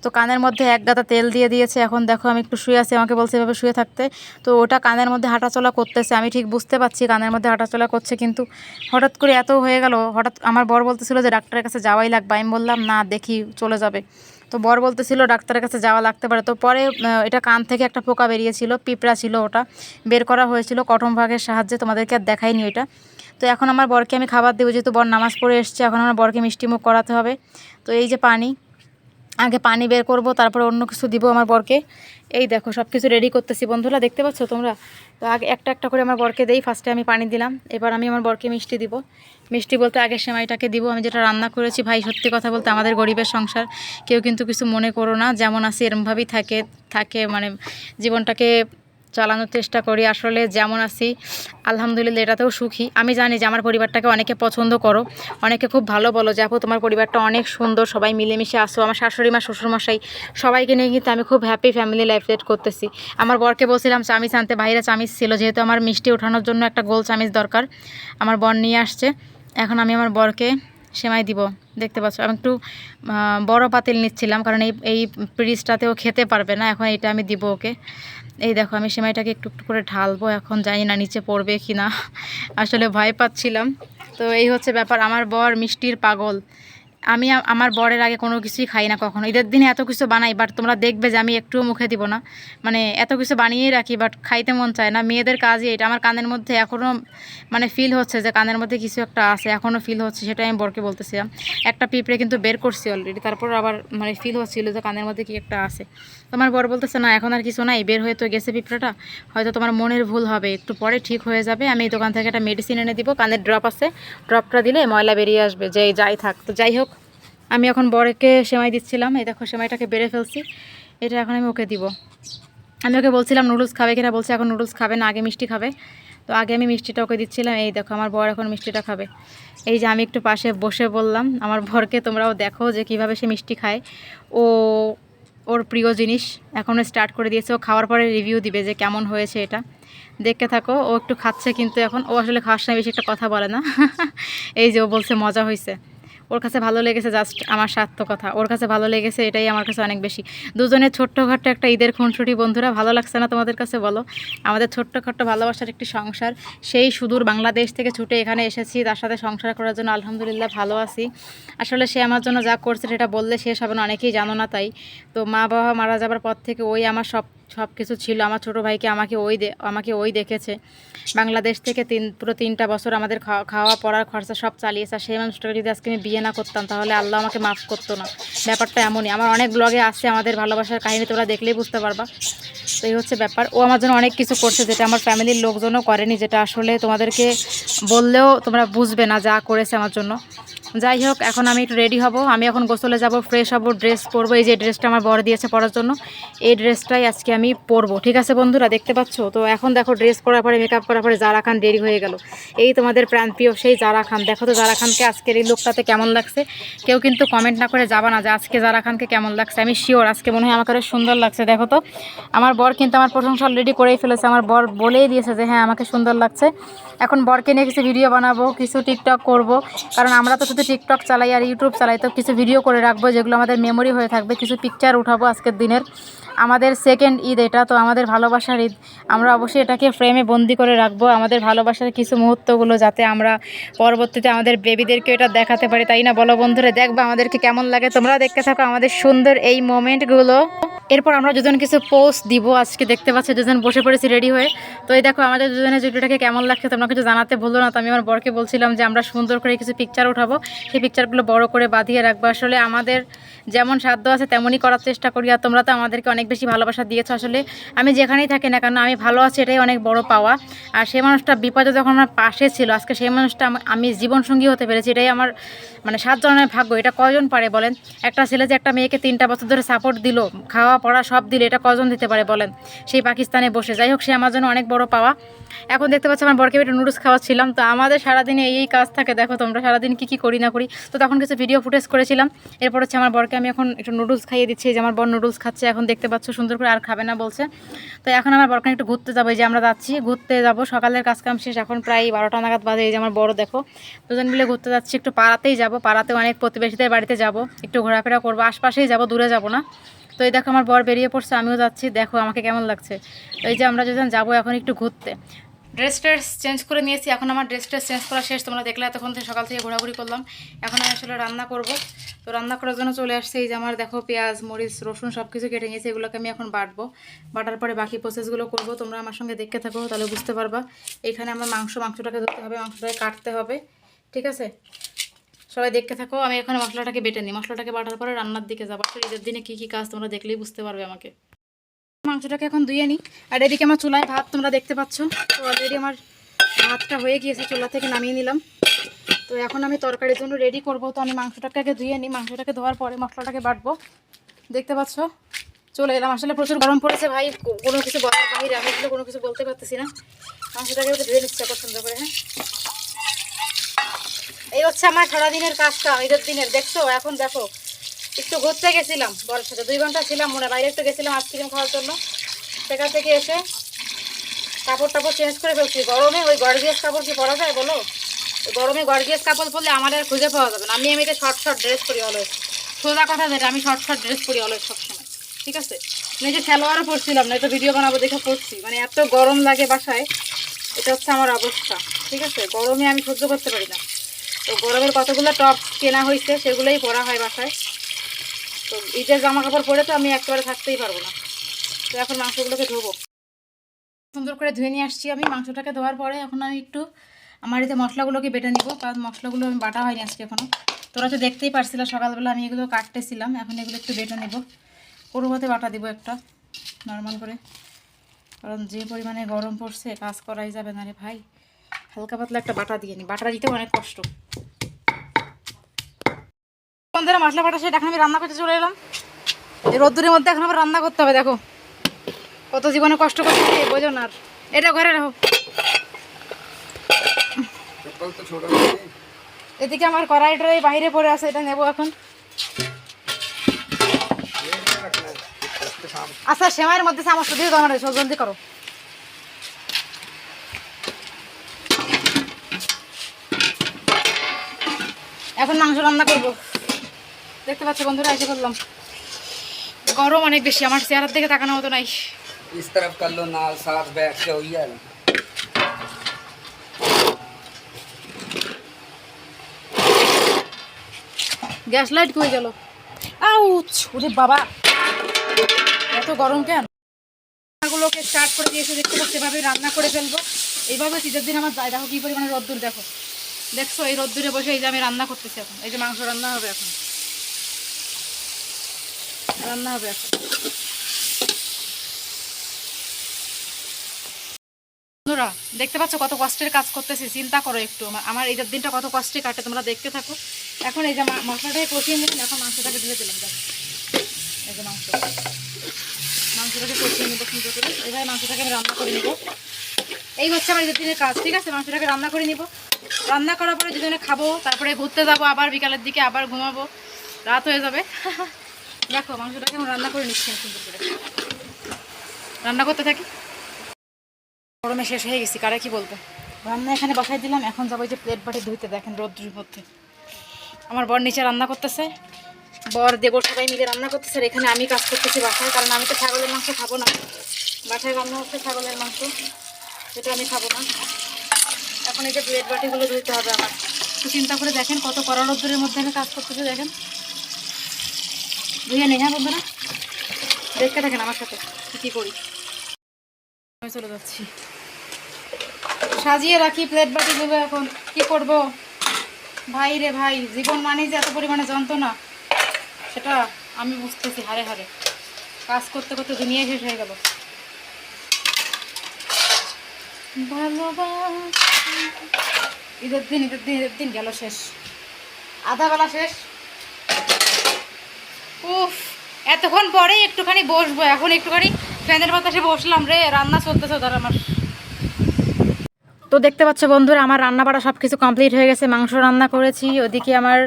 তো কানের মধ্যে এক গাদা তেল দিয়ে দিয়েছে। এখন দেখো আমি একটু শুয়ে আছি, আমাকে বলছে এভাবে শুয়ে থাকতে। তো ওটা কানের মধ্যে হাঁটাচলা করতেছে, আমি ঠিক বুঝতে পারছি কানের মধ্যে হাঁটাচলা করছে, কিন্তু হঠাৎ করে এত হয়ে গেল। হঠাৎ আমার বর বলতেছিল যে ডাক্তারের কাছে যাওয়াই লাগবে, আমি বললাম না, দেখি চলে যাবে। তো বর বলতেছিল ডাক্তারের কাছে যাওয়া লাগতে পারে। তো পরে এটা কান থেকে একটা পোকা বেরিয়েছিল, পিঁপড়া ছিল, ওটা বের করা হয়েছিল কটন ভাগের সাহায্যে, তোমাদেরকে আর দেখাইনি ওইটা। তো এখন আমার বরকে আমি খাবার দেবো, যেহেতু বর নামাজ পড়ে এসছে, এখন আমার বরকে মিষ্টি মুখ করাতে হবে। তো এই যে পানি, আগে পানি বের করব, তারপরে অন্য কিছু দিব আমার বরকে। এই দেখো সব কিছু রেডি করতেছি বন্ধুরা, দেখতে পাচ্ছ তোমরা। তো আগে একটা একটা করে আমার বরকে দেই, ফার্স্টে আমি পানি দিলাম, এবার আমি আমার বরকে মিষ্টি দিব। মিষ্টি বলতে আগে সেমাইটাকে দিব, আমি যেটা রান্না করেছি। ভাই সত্যি কথা বলতে আমাদের গরিবের সংসার, কেউ কিন্তু কিছু মনে করো না, যেমন আছে এরমভাবেই থাকে মানে জীবনটাকে চালানোর চেষ্টা করি। আসলে যেমন আছি আলহামদুলিল্লাহ, এটাতেও সুখী। আমি জানি যে আমার পরিবারটাকে অনেকে পছন্দ করো, অনেকে খুব ভালো বলো যে আপু তোমার পরিবারটা অনেক সুন্দর, সবাই মিলেমিশে আসো। আমার শাশুড়ি মা, শ্বশুরমশাই, সবাইকে নিয়ে কিন্তু আমি খুব হ্যাপি ফ্যামিলি লাইফ লিড করতেছি। আমার বরকে বলছিলাম চামিচ আনতে, বাইরে চামিচ ছিল, যেহেতু আমার মিষ্টি ওঠানোর জন্য একটা গোল চামিচ দরকার, আমার বর নিয়ে আসছে। এখন আমি আমার বরকে সেমাই দিব, দেখতে পাচ্ছ। আমি একটু বড় পাতিল নিচ্ছিলাম, কারণ এই পিরিচটাতেও খেতে পারবে না, এখন এটা আমি দিব ওকে। এই দেখো আমি সেমাইটাকে একটু একটু করে ঢালবো, এখন জানি না নিচে পড়বে কি না, আসলে ভয় পাচ্ছিলাম। তো এই হচ্ছে ব্যাপার, আমার বর মিষ্টির পাগল। আমি আমার বরের আগে কোনো কিছুই খাই না কখনো। ঈদের দিনে এত কিছু বানাই, বাট তোমরা দেখবে যে আমি একটুও মুখে দিব না, মানে এত কিছু বানিয়েই রাখি, বাট খাইতে মন চায় না। মেয়েদের কাজই এটা। আমার কানের মধ্যে এখনও মানে ফিল হচ্ছে যে কানের মধ্যে কিছু একটা আছে, এখনও ফিল হচ্ছে, সেটাই আমি বরকে বলতেছিলাম। একটা পিঁপড়ে কিন্তু বের করছি অলরেডি, তারপর আবার মানে ফিল হচ্ছিল যে কানের মধ্যে কি একটা আছে। তোমার বর বলতেছে না, এখন আর কিছু নাই, বের হয়ে তো গেছে পিঁপড়াটা, হয়তো তোমার মনের ভুল হবে, একটু পরে ঠিক হয়ে যাবে। আমি এই দোকান থেকে একটা মেডিসিন এনে দিব, কানের ড্রপ আছে, ড্রপটা দিলে ময়লা বেরিয়ে আসবে, যে যাই থাক। তো যাই হোক, আমি এখন বরকে সেমাই দিচ্ছিলাম। এই দেখো সেমাইটাকে বেড়ে ফেলছি, এটা এখন আমি ওকে দিব। আমি ওকে বলছিলাম নুডলস খাবে কিনা, বলছে এখন নুডলস খাবে না, আগে মিষ্টি খাবে। তো আগে আমি মিষ্টিটা ওকে দিচ্ছিলাম। এই দেখো আমার বর এখন মিষ্টিটা খাবে। এই যে আমি একটু পাশে বসে বললাম আমার বরকে, তোমরাও দেখো যে কিভাবে সে মিষ্টি খায়। ও ওর প্রিয় জিনিস এখনও স্টার্ট করে দিয়েছে, ও খাওয়ার পরে রিভিউ দিবে যে কেমন হয়েছে এটা। দেখতে থাকো। ও একটু খাচ্ছে কিন্তু এখন ও আসলে খাওয়ার সময় বেশি একটা কথা বলে না। এই যে ও বলছে মজা হয়েছে, ওর কাছে ভালো লেগেছে, জাস্ট আমার স্বার্থ কথা, ওর কাছে ভালো লেগেছে, এটাই আমার কাছে অনেক বেশি। দুজনের ছোট্টখাট্টো একটা ঈদের খুনসুটি বন্ধুরা, ভালো লাগছে না তোমাদের কাছে বলো? আমাদের ছোট্টখাট্টো ভালোবাসার একটি সংসার, সেই সুদূর বাংলাদেশ থেকে ছুটে এখানে এসেছি তার সাথে সংসার করার জন্য। আলহামদুলিল্লাহ ভালো আছি। আসলে সে আমার জন্য যা করছে সেটা বললে শেষ হবে না, অনেকেই জানো না। তাই তো মা বাবা মারা যাবার পর থেকে ওই আমার সব কিছু ছিল। আমার ছোটো ভাইকে আমাকে ওই দেখেছে। বাংলাদেশ থেকে পুরো 3টা বছর আমাদের খাওয়া পড়ার খরচা সব চালিয়েছে। সেই মানুষটাকে যদি আজকে আমি বিয়ে না করতাম তাহলে আল্লাহ আমাকে মাফ করতো না। ব্যাপারটা এমনই। আমার অনেক ব্লগে আসছে আমাদের ভালোবাসার কাহিনী, তোমরা দেখলেই বুঝতে পারবা। তো এই হচ্ছে ব্যাপার। ও আমার জন্য অনেক কিছু করছে যেটা আমার ফ্যামিলির লোকজনও করেনি, যেটা আসলে তোমাদেরকে বললেও তোমরা বুঝবে না যা করেছে আমার জন্য। যাই হোক, এখন আমি একটু রেডি হব। আমি এখন গোসলে যাব, ফ্রেশ হব, ড্রেস পরবো। এই যে ড্রেসটা আমার বর দিয়েছে পরার জন্য, এই ড্রেসটাই আজকে আমি পরবো। ঠিক আছে বন্ধুরা, দেখতে পাচ্ছ তো? এখন দেখো ড্রেস পরার পরে, মেকআপ করার পরে জারা খান রেডি হয়ে গেল। এই তোমাদের প্রাণপ্রিয় সেই জারা খান। দেখো তো জারা খানকে আজকের এই লুকটাতে কেমন লাগছে। কেউ কিন্তু কমেন্ট না করে যাবা না যে আজকে জারা খানকে কেমন লাগছে। আমি শিওর আজকে মনে হয় আমাকে সুন্দর লাগছে। দেখো তো, আমার বর কিন্তু আমার প্রশংসা অলরেডি করেই ফেলেছে। আমার বর বলেই দিয়েছে যে হ্যাঁ আমাকে সুন্দর লাগছে। এখন বরকে নিয়ে কিছু ভিডিও বানাবো, কিছু টিকটক করব, কারণ আমরা তো শুধু টিকটক চালাই আর ইউটিউব চালাই। তো কিছু ভিডিও করে রাখবো যেগুলো আমাদের মেমোরি হয়ে থাকবে, কিছু পিকচার উঠাবো আজকের দিনের। আমাদের সেকেন্ড ঈদ এটা, তো আমাদের ভালোবাসার ঈদ। আমরা অবশ্যই এটাকে ফ্রেমে বন্দি করে রাখবো, আমাদের ভালোবাসার কিছু মুহূর্তগুলো, যাতে আমরা পরবর্তীতে আমাদের বেবিদেরকে এটা দেখাতে পারি, তাই না বলো বন্ধুরা? দেখবা আমাদেরকে কেমন লাগে। তোমরা দেখতে থাকো আমাদের সুন্দর এই মোমেন্টগুলো। এরপর আমরা দুজন কিছু পোস্ট দিব আজকে। দেখতে পাচ্ছি দুজন বসে পড়েছি রেডি হয়ে। তো এই দেখো আমাদের দুজনের জুটিটাকে কেমন লাগছে তোমরা কিছু জানাতে ভুলো না। তো আমি আমার বরকে বলছিলাম যে আমরা সুন্দর করে কিছু পিকচার উঠাবো, সেই পিকচারগুলো বড় করে বাঁধিয়ে রাখবো। আসলে আমাদের যেমন সাধ্য আছে তেমনই করার চেষ্টা করি, আর তোমরা তো আমাদেরকে অনেক বেশি ভালোবাসা দিয়েছো। আসলে আমি যেখানেই থাকি না কেন আমি ভালো আছি, এটাই অনেক বড় পাওয়া। আর সেই মানুষটা বিপদে যখন আমার পাশে ছিল, আজকে সেই মানুষটা আমি জীবনসঙ্গী হতে পেরেছি, এটাই আমার 7 জনের ভাগ্য। এটা কয়জন পারে বলেন? একটা ছেলে যে একটা মেয়েকে 3টা বছর ধরে সাপোর্ট দিল, খাওয়া পড়া সব দিল, এটা কজন দিতে পারে বলেন? সেই পাকিস্তানে বসে। যাই হোক, সে আমার জন্য অনেক বড় পাওয়া। এখন দেখতে পাচ্ছি আমার বরকে একটু নুডলস খাওয়াচ্ছিলাম। তো আমাদের সারাদিনে এই কাজ থাকে। দেখো তোমরা সারাদিন কী করি না করি। তো তখন কিছু ভিডিও ফুটেজ করেছিলাম। এরপর হচ্ছে আমার বরকে আমি এখন একটু নুডলস খাইয়ে দিচ্ছি। যে আমার বর নুডলস খাচ্ছে এখন, দেখতে পাচ্ছ সুন্দর করে, আর খাবে না বলছে। তো এখন আমার বরকে একটু ঘুরতে যাবো। এই যে আমরা যাচ্ছি ঘুরতে যাবো, সকালের কাজকাম শেষ, এখন প্রায় 12টা নাগাদ বাজে। এই যে আমার বড় দেখো, দুজন মিলে ঘুরতে যাচ্ছি। একটু পাড়াতেই যাবো, পাড়াতে অনেক প্রতিবেশীদের বাড়িতে যাব, একটু ঘোরাফেরা করবো, আশপাশেই যাব, দূরে যাব না। তো এই দেখো আমার বর বেরিয়ে পড়ছে, আমিও যাচ্ছি। দেখো আমাকে কেমন লাগছে। তো এই যে আমরা দুজন যাবো এখন একটু ঘুরতে। ড্রেস চেঞ্জ করে নিয়েছি। এখন আমার ড্রেস চেঞ্জ করা শেষ। তোমরা দেখলে এতক্ষণ থেকে সকাল থেকে ঘোরাঘুরি করলাম। এখন আমি আসলে রান্না করব। তো রান্না করার জন্য চলে আসছে। এই যে আমার দেখো পেঁয়াজ মরিচ রসুন সব কিছু কেটে নিয়েছি, এগুলোকে আমি এখন বাটবো। বাটার পরে বাকি প্রসেসগুলো করব। তোমরা আমার সঙ্গে দেখতে থাকো, তাহলে বুঝতে পারবা। এখানে আমার মাংসটাকে ধরতে হবে, মাংসটাকে কাটতে হবে। ঠিক আছে, সবাই দেখতে থাকো। আমি এখানে মশলাটাকে বেটে নিই। মশলাটাকে বাটার পরে রান্নার দিকে যাবো। ঈদের দিনে কী কী কাজ তোমরা দেখলেই বুঝতে পারবে আমাকে। মাংসটাকে এখন ধুয়ে নিই। আর এদিকে আমার চুলায় ভাত তোমরা দেখতে পাচ্ছ। তো অলরেডি আমার ভাতটা হয়ে গিয়েছে, চুলা থেকে নামিয়ে নিলাম। তো এখন আমি তরকারির জন্য রেডি করব। তো আমি মাংসটাকে আগে ধুয়ে নিই। মাংসটাকে ধোয়ার পরে মশলাটাকে বাটবো। দেখতে পাচ্ছ চলে এলাম। আসলে প্রচুর গরম পড়েছে ভাই, কোনো কিছু বলার বাইরে। আমি আসলে কোনো কিছু বলতে পারতেছি না। মাংসটাকে একটু ধুয়ে নিচ্ছে পছন্দ করে। হ্যাঁ, এই হচ্ছে আমার সারাদিনের কাজটা ঈদের দিনের। দেখছো এখন দেখো, একটু ঘুরতে গেছিলাম বরের সাথে, 2 ঘন্টা ছিলাম মনে, বাইরে একটু গেছিলাম আইসক্রিম খাওয়ার জন্য। সেখান থেকে এসে কাপড় চেঞ্জ করে ফেলছি। গরমে ওই গর্জিয়াস কাপড় কি পরা যায় বলো? গরমে গর্জিয়াস কাপড় পরলে আমার আর খুঁজে পাওয়া যাবে না। আমি এমনিতে শর্ট ড্রেস পরি অলওয়েজ। সোজা কথা যেটা, আমি শর্ট ড্রেস পরি অলওয়েজ সবসময়। ঠিক আছে, নিজে সালোয়ারও পরছিলাম না, এটা ভিডিও বানাবো দেখে পরছি। এত গরম লাগে বাসায়, এটা হচ্ছে আমার অবস্থা। ঠিক আছে, গরমে আমি সহ্য করতে পারি না। তো গরমের কতগুলো টপ কেনা হয়েছে, সেগুলোই পরা হয় বাসায়। তো ঈদের জামা কাপড় পরে তো আমি একেবারে থাকতেই পারবো না। তো এখন মাংসগুলোকে ধোবো। সুন্দর করে ধুয়ে নিয়ে আসছি আমি। মাংসটাকে ধোয়ার পরে এখন আমি একটু আমার এতে মশলাগুলোকে বেটে নিব, কারণ মশলাগুলো আমি বাটা হয়নি আজকে এখনও। তোরা তো দেখতেই পারছিলাম সকালবেলা আমি এগুলো কাটতেছিলাম। এখন এগুলো একটু বেটে নেব, কোরোবাতে বাটা দিব একটা নর্মাল করে, কারণ যে পরিমাণে গরম পড়ছে কাজ করাই যাবে না রে ভাই। হালকা পাতলা একটা বাটা দিয়ে নিই, বাটা দিতেও অনেক কষ্ট। বন্ধুরা মশলা বাটা সেটা এখন আমি রান্না করতে চলে এলাম। এই রোদ্দুরের মধ্যে এখন আবার রান্না করতে হবে। দেখো কত জীবনে কষ্ট করতে বোঝো না। আর এটা ঘরে রাখো। এদিকে আমার কড়াইটাই বাইরে পড়ে আছে, এটা নেবো এখন। আচ্ছা সেমাইয়ের মধ্যে চামচ দিয়ে দাও, আমার জলদি করো। এখন মাংস রান্না করব। দেখতে পাচ্ছ বন্ধুরা, এসে বললাম গরম অনেক বেশি, আমার চেহারার দিকে তাকানো মতো নাই। इस तरफ कर लो ना, साथ बैठ के हो यार। গ্যাস লাইট কই গেল? আউচ! ওরে বাবা, এত গরম কেন? রান্নাগুলোকে স্টার্ট করে দিয়েছে, দেখতে পাচ্ছি এভাবে রান্না করে ফেলবো। এইভাবে শীতের দিন আমার যায়, দেখো কি পরিমাণে রোদ্দুর, দেখো দেখছো এই রোদ্দুরে বসে এই যে আমি রান্না করতেছি এখন। এই যে মাংস রান্না হবে এখন, রান্না হবে এখন। বন্ধুরা দেখতে পাচ্ছ কত কষ্টের কাজ করতেছি, চিন্তা করো একটু আমার ঈদের দিনটা কত কষ্টে কাটে, তোমরা দেখতে থাকো। এখন এই যে মশলাটাকে কষিয়ে নিলাম, এখন মাংসটাকে ঢেলে দিলাম। দেখো এই যে মাংসটাকে কষিয়ে নিবো সুন্দর করে, এইভাবে মাংসটাকে আমি রান্না করে নিবো। এই হচ্ছে আমার ঈদের দিনের কাজ, ঠিক আছে? মাংসটাকে রান্না করে নিব, রান্না করার পরে দুজনে খাবো, তারপরে ঘুরতে যাবো, আবার বিকালের দিকে আবার ঘুমাবো, রাত হয়ে যাবে। দেখো মাংসটাকে আমি রান্না করে নিচ্ছি সুন্দর করে, রান্না করতে থাকি। গরমে শেষ হয়ে গেছি, কারা কি বলবো। রান্না এখানে বসাই দিলাম, এখন যাবো যে প্লেট বাটি ধুইতে। দেখেন রোদ্রের মধ্যে আমার বর নিচে রান্না করতেছে, বর দেবর সবাই মিলে রান্না করতেছে, আর এখানে আমি কাজ করতেছি বাসায়, কারণ আমি তো ছাগলের মাংস খাবো না। বাসায় রান্না হচ্ছে ছাগলের মাংস, সেটা আমি খাবো না। এখন এই যে প্লেট বাটিগুলো ধুইতে হবে আমার। তো চিন্তা করে দেখেন কত কড়া রোদ্দুরের মধ্যে আমি কাজ করতেছি, দেখেন। ধুয়ে নেই, হ্যাঁ বন্ধুরা, দেখতে দেখেন আমার সাথে কী করি। আমি চলে যাচ্ছি, সাজিয়ে রাখি প্লেট বাটিগুলো। এখন কি করব ভাই রে ভাই, জীবন মানে যে এত পরিমাণে যন্ত্রণা, সেটা আমি বুঝতেছি হারে হারে। কাজ করতে করতে দুনিয়া শেষ হয়ে গেল। ঈদের দিন গেল শেষ, আধা বেলা শেষ। উফ, এতক্ষণ পরে একটুখানি বসবো, এখন একটুখানি ফ্যানের বাতাসে বসলাম রে। রান্না চলতেছে ধর আমার। তো দেখতে পাচ্ছ বন্ধুরা, আমার রান্না বাড়া সব কিছু কমপ্লিট হয়ে গেছে। মাংস রান্না করেছি, ওদিকে আমার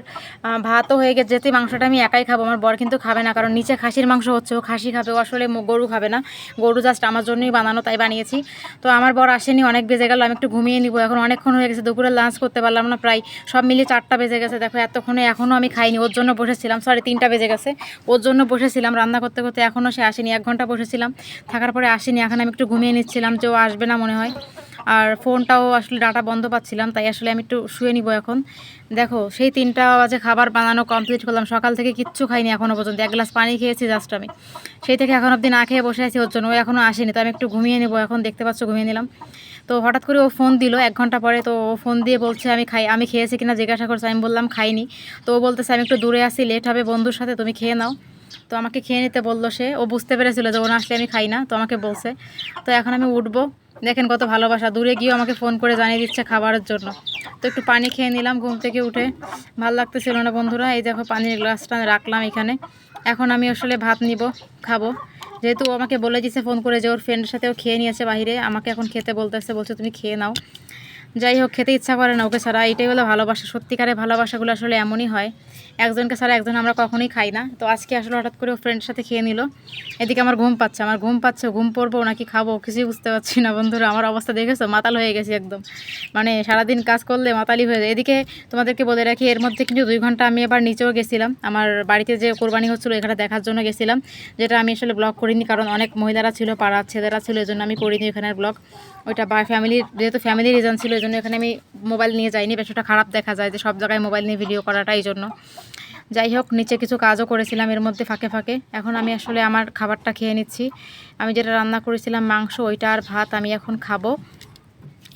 ভাতও হয়ে গেছে। যেতে মাংসটা আমি একাই খাবো, আমার বর কিন্তু খাবে না, কারণ নিচে খাসির মাংস হচ্ছে, ও খাসি খাবে, ও আসলে গরু খাবে না। গরু জাস্ট আমার জন্যই বানানো, তাই বানিয়েছি। তো আমার বর আসেনি, অনেক বেজে গেল, আমি একটু ঘুমিয়ে নিব। এখন অনেকক্ষণ হয়ে গেছে, দুপুরে লাঞ্চ করতে পারলাম না, প্রায় সব মিলিয়ে 4টা বেজে গেছে। দেখো এতক্ষণে এখনও আমি খাইনি, ওর জন্য বসেছিলাম। 3:30 বেজে গেছে, ওর জন্য বসেছিলাম রান্না করতে করতে, এখনও সে আসেনি। 1 ঘন্টা বসেছিলাম, থাকার পরে আসেনি। এখন আমি একটু ঘুমিয়ে নিচ্ছিলাম যে ও আসবে না মনে হয়, আর ফোনটাও আসলে ডাটা বন্ধ পাচ্ছিলাম, তাই আসলে আমি একটু শুয়ে নিব এখন। দেখো সেই 3টা বাজে খাবার বানানো কমপ্লিট করলাম, সকাল থেকে কিচ্ছু খাইনি এখনও পর্যন্ত, 1 গ্লাস পানি খেয়েছি জাস্ট আমি, সেই থেকে এখন অবধি না খেয়ে বসে আছি ওর জন্য। ও এখনও আসেনি, তো আমি একটু ঘুমিয়ে নেবো এখন। দেখতে পাচ্ছ ঘুমিয়ে নিলাম। তো হঠাৎ করে ও ফোন দিল 1 ঘন্টা পরে, তো ও ফোন দিয়ে বলছে আমি খেয়েছি কিনা জিজ্ঞাসা করছে। আমি বললাম খাইনি। তো ও বলতেছে আমি একটু দূরে আসি, লেট হবে বন্ধুর সাথে, তুমি খেয়ে নাও। তো আমাকে খেয়ে নিতে বললো সে, ও বুঝতে পেরেছিল যে ও না আসলে আমি খাই না, তো আমাকে বলছে। তো এখন আমি উঠবো, দেখেন কত ভালোবাসা, দূরে গিয়েও আমাকে ফোন করে জানিয়ে দিচ্ছে খাবারের জন্য। তো একটু পানি খেয়ে নিলাম ঘুম থেকে উঠে, ভালো লাগতেছিল না বন্ধুরা। এই দেখো পানির গ্লাসটা রাখলাম এখানে, এখন আমি আসলে ভাত নিব, খাবো। যেহেতু ও আমাকে বলে দিচ্ছে ফোন করে যে ওর ফ্রেন্ডের সাথেও খেয়ে নিয়েছে বাহিরে, আমাকে এখন খেতে বলতেছে, বলছে তুমি খেয়ে নাও। যাই হোক, খেতে ইচ্ছা করে না ওকে ছাড়া, এটাই হলো ভালোবাসা। সত্যিকারের ভালোবাসাগুলো আসলে এমনই হয়, একজনকে ছাড়া একজন আমরা কখনোই খাই না। তো আজকে আসলে হঠাৎ করে ও ফ্রেন্ডের সাথে খেয়ে নিল। এদিকে আমার ঘুম পাচ্ছে, ঘুম পড়বো নাকি খাবো কিছুই বুঝতে পারছি না বন্ধুরা। আমার অবস্থা দেখেছো, মাতাল হয়ে গেছি একদম, মানে সারাদিন কাজ করলে মাতালি হয়ে যায়। এদিকে তোমাদেরকে বলে রাখি, এর মধ্যে কিন্তু 2 ঘন্টা আমি আবার নিচেও গেছিলাম, আমার বাড়িতে যে কোরবানি হচ্ছিলো এখানে দেখার জন্য গেছিলাম, যেটা আমি আসলে ব্লগ করিনি, কারণ অনেক মহিলারা ছিল, পাড়ার ছেলেরা ছিল, এই জন্য আমি করিনি এখানের ব্লগ। ওইটা ফ্যামিলির, যেহেতু ফ্যামিলি রিজন ছিল, এই জন্য এখানে আমি মোবাইল নিয়ে যাইনি। বেশটা খারাপ দেখা যায় যে সব জায়গায় মোবাইল নিয়ে ভিডিও করাটা, এই জন্য। যাই হোক, নিচে কিছু কাজও করেছিলাম এর মধ্যে ফাঁকে ফাঁকে। এখন আমি আসলে আমার খাবারটা খেয়ে নিচ্ছি। আমি যেটা রান্না করেছিলাম মাংস, ওইটা আর ভাত আমি এখন খাবো।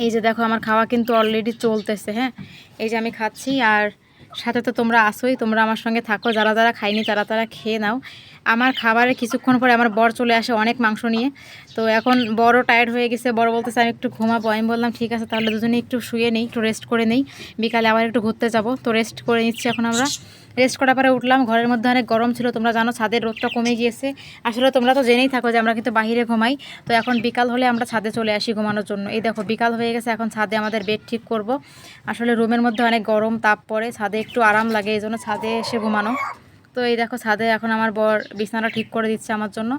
এই যে দেখো আমার খাওয়া কিন্তু অলরেডি চলতেছে, হ্যাঁ, এই যে আমি খাচ্ছি, আর সাথে তো তোমরা আসোই, তোমরা আমার সঙ্গে থাকো, যারা যারা খাইনি তারা খেয়ে নাও। আমার খাবারে কিছুক্ষণ পরে আমার বর চলে আসে অনেক মাংস নিয়ে। তো এখন বড় টায়ার্ড হয়ে গেছে, বড় বলতেছে আমি একটু ঘুমাবো। আমি বললাম ঠিক আছে, তাহলে দুজনে একটু শুয়ে নেই, একটু রেস্ট করে নেই, বিকালে আবার একটু ঘুরতে যাব। তো রেস্ট করে নিচ্ছি এখন আমরা। রেস্ট করার পরে উঠলাম, ঘরের মধ্যে অনেক গরম ছিল, তোমরা জানো ছাদের রোদটা কমে গিয়েছে। আসলে তোমরা তো জেনেই থাকো যে আমরা কিন্তু বাইরে ঘুমাই। তো এখন বিকাল হলে আমরা ছাদে চলে আসি ঘুমানোর জন্য। এই দেখো বিকাল হয়ে গেছে, এখন ছাদে আমাদের বেড ঠিক করব। আসলে রুমের মধ্যে অনেক গরম তাপ পড়ে, ছাদে একটু আরাম লাগে, এই জন্য ছাদে এসে ঘুমানো। তো এই দেখো ছাদে এখন আমার বর বিছানাটা ঠিক করে দিচ্ছে আমার জন্য,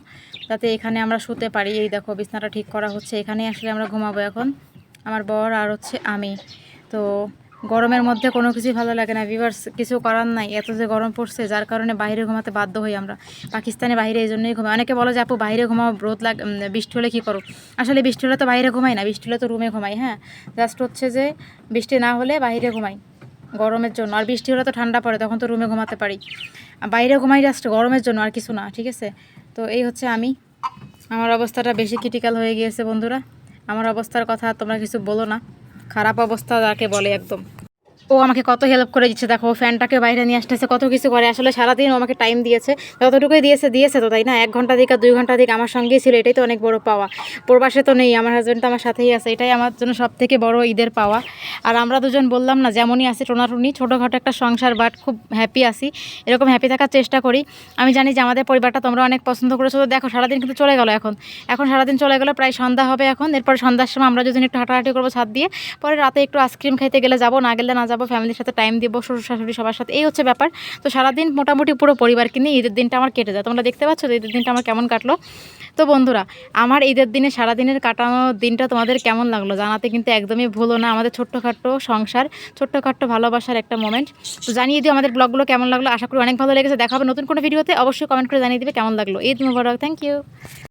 যাতে এখানে আমরা শুতে পারি। এই দেখো বিছানাটা ঠিক করা হচ্ছে, এখানেই আসলে আমরা ঘুমাবো এখন, আমার বর আর হচ্ছে আমি। তো গরমের মধ্যে কোনো কিছুই ভালো লাগে না ভিউয়ার্স, কিছু করার নাই, এত যে গরম পড়ছে যার কারণে বাইরে ঘুমাতে বাধ্য হই আমরা। পাকিস্তানে বাইরে এই জন্যই ঘুমাই। অনেকে বলো যে আপু বাইরে ঘুমাও, রোদ বৃষ্টি হলে কী করো? আসলে বৃষ্টি হলে তো বাইরে ঘুমাই না, বৃষ্টি হলে তো রুমে ঘুমাই। হ্যাঁ, জাস্ট হচ্ছে যে বৃষ্টি না হলে বাইরে ঘুমাই গরমের জন্য, আর বৃষ্টি হলে তো ঠান্ডা পড়ে, তখন তো রুমে ঘুমাতে পারি। আর বাইরে ঘুমাই জাস্ট গরমের জন্য, আর কিছু না, ঠিক আছে? তো এই হচ্ছে আমি, আমার অবস্থাটা বেশি ক্রিটিক্যাল হয়ে গিয়েছে বন্ধুরা। আমার অবস্থার কথা তোমরা কিছু বলো না, খারাপ অবস্থা যাকে বলে একদম। ও আমাকে কত হেল্প করে দিচ্ছে, দেখো ফ্যানটাকে বাইরে নিয়ে আসতেছে, কত কিছু করে। আসলে সারাদিন ও আমাকে টাইম দিয়েছে, যতটুকুই দিয়েছে তো, তাই না? 1 ঘন্টা দিক আর 2 ঘন্টা দিক আমার সঙ্গেই ছিল, এটাই তো অনেক বড় পাওয়া। প্রবাসে তো নেই, আমার হাজব্যান্ড তো আমার সাথেই আছে, এটাই আমার জন্য সব থেকে বড় ঈদের পাওয়া। আর আমরা দুজন বললাম না যেমনই আছি টোনাটুনি, ছোটোখাটো একটা সংসার, বাট খুব হ্যাপি আছি, এরকম হ্যাপি থাকার চেষ্টা করি। আমি জানি যে আমাদের পরিবারটা তোমরা অনেক পছন্দ করেছো। তো দেখো সারাদিন কিন্তু চলে গেল, এখন সারাদিন চলে গেল, প্রায় সন্ধ্যা হবে এখন। এরপর সন্ধ্যার সময় আমরা যদি একটু হাঁটাহাঁটি করবো ছাদ দিয়ে, পরে রাতে একটু আইসক্রিম খাইতে গেলে যাবো, না গেলে না যাবো, ফ্যামিলির সাথে টাইম দিব, শ্বশুর শাশুড়ি সবার সাথে, এই হচ্ছে ব্যাপার। তো সারাদিন মোটামুটি পুরো পরিবারকে নিয়ে ঈদের দিনটা আমার কেটে যায়। তোমরা দেখতে পাচ্ছ তো ঈদের দিনটা আমার কেমন কাটলো। তো বন্ধুরা, আমার ঈদের দিনে সারাদিনের কাটানো দিনটা তোমাদের কেমন লাগলো জানাতে কিন্তু একদমই ভুলো না। আমাদের ছোট্টখাট্টো সংসার, ছোট্টখাট্টো ভালোবাসার একটা মোমেন্ট। তো জানিয়ে দিও আমাদের ব্লগগুলো কেমন লাগলো, আশা করি অনেক ভালো লেগেছে। দেখা হবে নতুন কোনো ভিডিওতে, অবশ্যই কমেন্ট করে জানিয়ে দিবে কেমন লাগলো। ঈদ মুবারক, থ্যাংক ইউ।